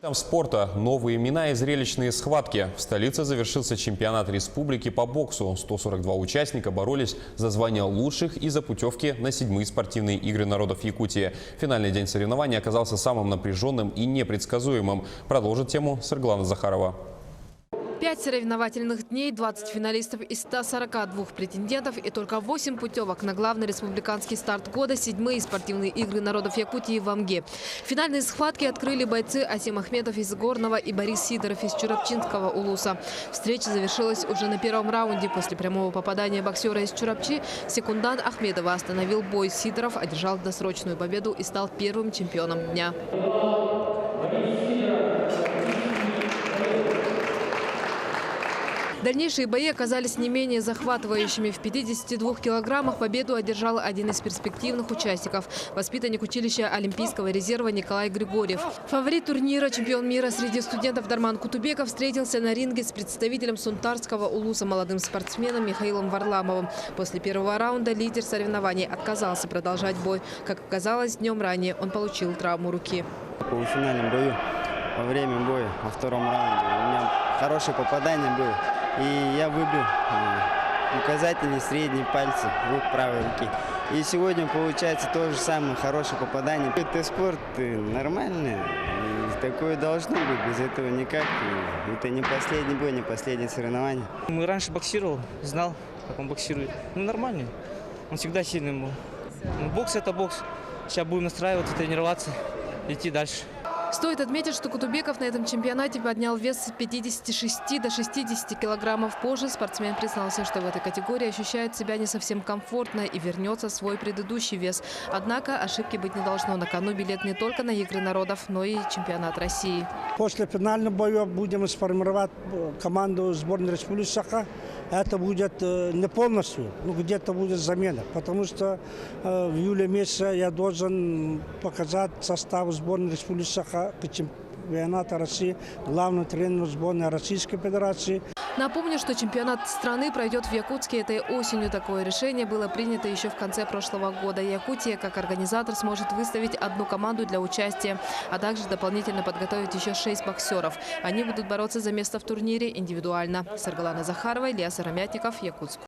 Там спорта новые имена и зрелищные схватки. В столице завершился чемпионат республики по боксу. 142 участника боролись за звание лучших и за путевки на 7-е спортивные игры народов Якутии. Финальный день соревнований оказался самым напряженным и непредсказуемым. Продолжит тему Сырглана Захарова. 5 соревновательных дней, 20 финалистов из 142 претендентов и только 8 путевок на главный республиканский старт года – 7-е спортивные игры народов Якутии в Амге. Финальные схватки открыли бойцы Асим Ахметов из Горного и Борис Сидоров из Чурапчинского улуса. Встреча завершилась уже на первом раунде. После прямого попадания боксера из Чурапчи секундант Ахмедова остановил бой. Сидоров одержал досрочную победу и стал первым чемпионом дня. Дальнейшие бои оказались не менее захватывающими. В 52 килограммах победу одержал один из перспективных участников – воспитанник училища Олимпийского резерва Николай Григорьев. Фаворит турнира, чемпион мира среди студентов Дарман Кутубеков встретился на ринге с представителем Сунтарского улуса молодым спортсменом Михаилом Варламовым. После первого раунда лидер соревнований отказался продолжать бой. Как оказалось, днем ранее он получил травму руки. В полуфинальном бою во время боя во втором раунде у меня хорошее попадание было. И я выбил указательные средние пальцы рук правой руки. И сегодня получается то же самое, хорошее попадание. Это спорт нормальный, и такое должно быть, без этого никак. Это не последний бой, не последнее соревнование. Мы раньше боксировал, знал, как он боксирует. Ну, нормальный, он всегда сильный был. Ну, бокс – это бокс. Сейчас будем настраиваться, тренироваться, идти дальше. Стоит отметить, что Кутубеков на этом чемпионате поднял вес с 56 до 60 килограммов. Позже спортсмен признался, что в этой категории ощущает себя не совсем комфортно и вернется в свой предыдущий вес. Однако ошибки быть не должно. На кону билет не только на игры народов, но и чемпионат России. После финального боя будем сформировать команду сборной Республики Саха. Это будет не полностью, но где-то будет замена. Потому что в июле месяце я должен показать состав сборной Республики Саха к чемпионату России, главный тренер сборной Российской Федерации. Напомню, что чемпионат страны пройдет в Якутске этой осенью. Такое решение было принято еще в конце прошлого года. Якутия, как организатор, сможет выставить одну команду для участия, а также дополнительно подготовить еще 6 боксеров. Они будут бороться за место в турнире индивидуально. Сырглана Захарова, Илья Сыромятников, Якутск.